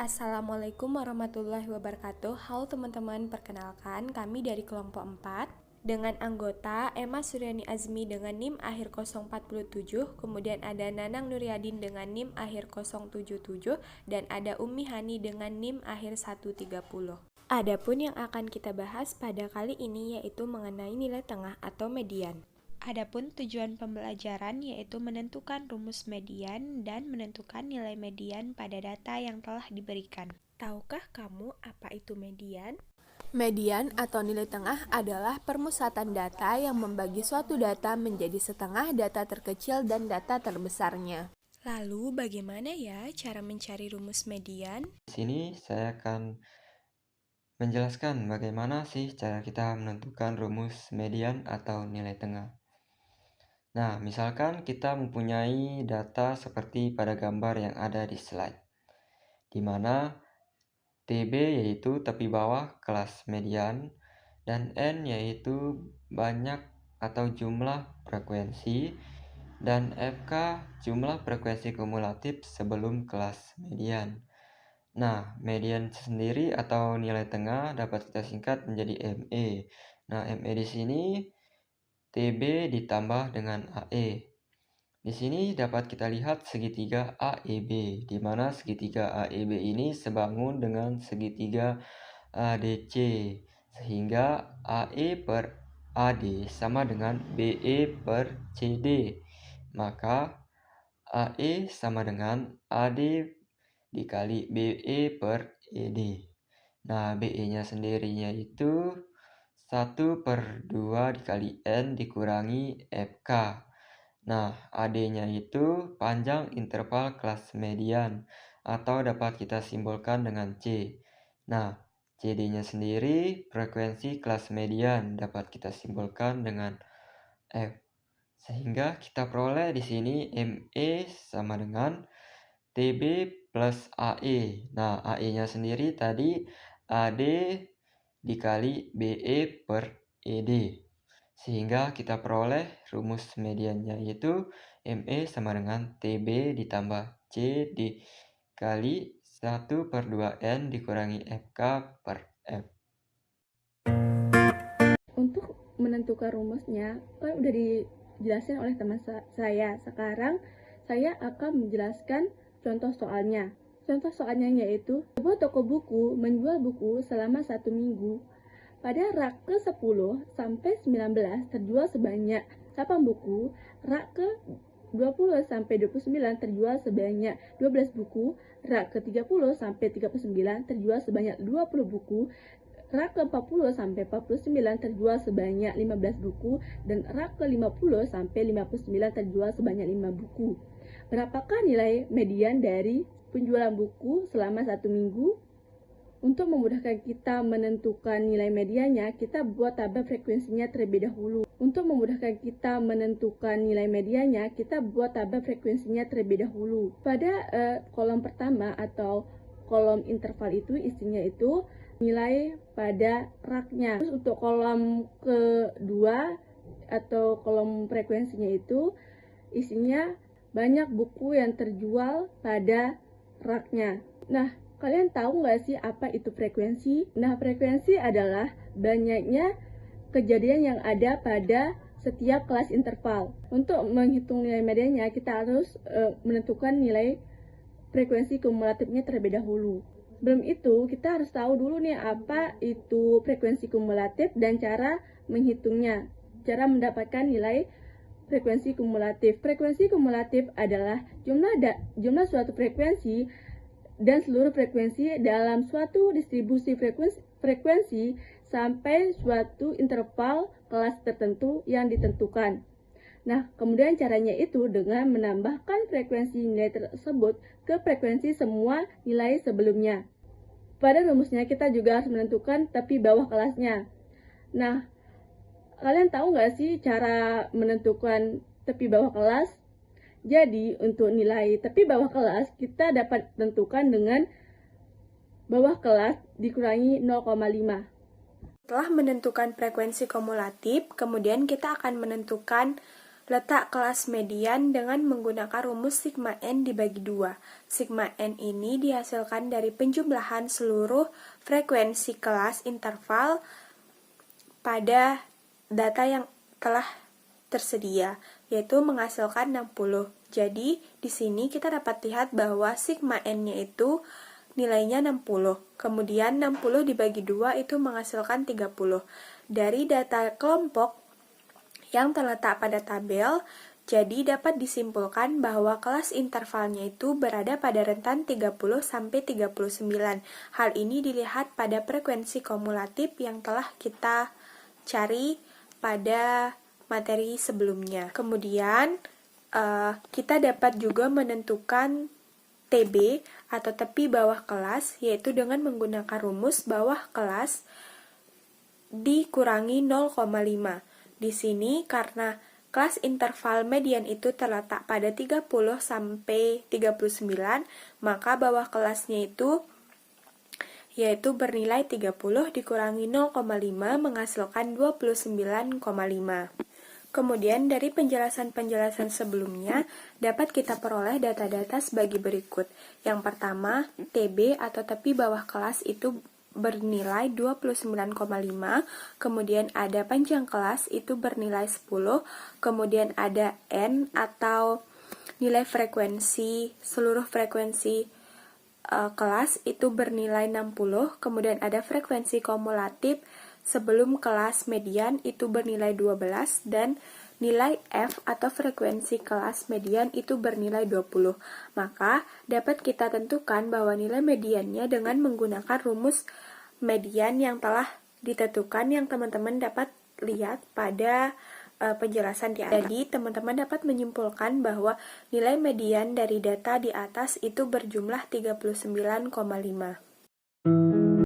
Assalamualaikum warahmatullahi wabarakatuh. Halo teman-teman, perkenalkan kami dari kelompok 4 dengan anggota Emma Suryani Azmi dengan NIM akhir 047, kemudian ada Nanang Nuryadin dengan NIM akhir 077, dan ada Ummi Hani dengan NIM akhir 130. Adapun yang akan kita bahas pada kali ini yaitu mengenai nilai tengah atau median. Adapun tujuan pembelajaran yaitu menentukan rumus median dan menentukan nilai median pada data yang telah diberikan. Tahukah kamu apa itu median? Median atau nilai tengah adalah permusatan data yang membagi suatu data menjadi setengah data terkecil dan data terbesarnya. Lalu bagaimana ya cara mencari rumus median? Di sini saya akan menjelaskan bagaimana sih cara kita menentukan rumus median atau nilai tengah. Nah, misalkan kita mempunyai data seperti pada gambar yang ada di slide, di mana TB yaitu tepi bawah kelas median, dan N yaitu banyak atau jumlah frekuensi, dan FK jumlah frekuensi kumulatif sebelum kelas median. Nah, median sendiri atau nilai tengah dapat kita singkat menjadi ME. Nah, ME di sini TB ditambah dengan AE. Di sini dapat kita lihat segitiga AEB, di mana segitiga AEB ini sebangun dengan segitiga ADC, sehingga AE per AD sama dengan BE per CD. Maka AE sama dengan AD dikali BE per ED. Nah, BE-nya sendirinya itu 1/2 dikali N dikurangi FK. Nah, AD-nya itu panjang interval kelas median, atau dapat kita simbolkan dengan C. Nah, CD-nya sendiri frekuensi kelas median, dapat kita simbolkan dengan F. Sehingga kita peroleh di sini ME sama dengan TB plus AE. Nah, AE-nya sendiri tadi AD dikali BE per ED. Sehingga kita peroleh rumus mediannya yaitu ME sama dengan TB ditambah C dikali 1/2N dikurangi FK per F. Untuk menentukan rumusnya kan udah dijelasin oleh teman saya. Sekarang saya akan menjelaskan contoh soalnya. Contoh soalnya yaitu sebuah toko buku menjual buku selama 1 minggu. Pada rak ke-10 sampai 19 terjual sebanyak 8 buku, rak ke-20 sampai 29 terjual sebanyak 12 buku, rak ke-30 sampai 39 terjual sebanyak 20 buku, rak ke-40 sampai 49 terjual sebanyak 15 buku, dan rak ke-50 sampai 59 terjual sebanyak 5 buku. Berapakah nilai median dari penjualan buku selama 1 minggu? Untuk memudahkan kita menentukan nilai mediannya, kita buat tabel frekuensinya terlebih dahulu. Untuk memudahkan kita menentukan nilai mediannya, kita buat tabel frekuensinya terlebih dahulu. Pada kolom pertama atau kolom interval itu isinya itu nilai pada raknya. Terus untuk kolom kedua atau kolom frekuensinya itu isinya banyak buku yang terjual pada raknya. Nah, kalian tahu nggak sih apa itu frekuensi? Nah, frekuensi adalah banyaknya kejadian yang ada pada setiap kelas interval. Untuk menghitung nilai mediannya, kita harus menentukan nilai frekuensi kumulatifnya terlebih dahulu. Belum itu, kita harus tahu dulu nih apa itu frekuensi kumulatif dan cara menghitungnya. Cara mendapatkan nilai frekuensi kumulatif. Frekuensi kumulatif adalah jumlah suatu frekuensi dan seluruh frekuensi dalam suatu distribusi frekuensi sampai suatu interval kelas tertentu yang ditentukan. Nah, kemudian caranya itu dengan menambahkan frekuensi nilai tersebut ke frekuensi semua nilai sebelumnya. Pada rumusnya kita juga harus menentukan tepi bawah kelasnya. Nah, kalian tahu nggak sih cara menentukan tepi bawah kelas? Jadi, untuk nilai tepi bawah kelas, kita dapat tentukan dengan bawah kelas dikurangi 0,5. Setelah menentukan frekuensi kumulatif, kemudian kita akan menentukan letak kelas median dengan menggunakan rumus sigma N dibagi 2. Sigma N ini dihasilkan dari penjumlahan seluruh frekuensi kelas interval pada data yang telah tersedia, yaitu menghasilkan 60. Jadi, di sini kita dapat lihat bahwa sigma N-nya itu nilainya 60. Kemudian 60 dibagi 2 itu menghasilkan 30. Dari data kelompok yang terletak pada tabel, jadi dapat disimpulkan bahwa kelas intervalnya itu berada pada rentan 30 sampai 39. Hal ini dilihat pada frekuensi kumulatif yang telah kita cari pada materi sebelumnya. Kemudian kita dapat juga menentukan TB atau tepi bawah kelas, yaitu dengan menggunakan rumus bawah kelas dikurangi 0,5. Di sini karena kelas interval median itu terletak pada 30 sampai 39, maka bawah kelasnya itu yaitu bernilai 30 dikurangi 0,5 menghasilkan 29,5. Kemudian dari penjelasan-penjelasan sebelumnya dapat kita peroleh data-data sebagai berikut. Yang pertama, TB atau tepi bawah kelas itu bernilai 29,5, kemudian ada panjang kelas itu bernilai 10, kemudian ada N atau nilai frekuensi, seluruh frekuensi kelas itu bernilai 60, kemudian ada frekuensi kumulatif sebelum kelas median itu bernilai 12, dan nilai F atau frekuensi kelas median itu bernilai 20. Maka dapat kita tentukan bahwa nilai mediannya dengan menggunakan rumus median yang telah ditentukan yang teman-teman dapat lihat pada penjelasan di atas. Jadi, teman-teman dapat menyimpulkan bahwa nilai median dari data di atas itu berjumlah 39,5.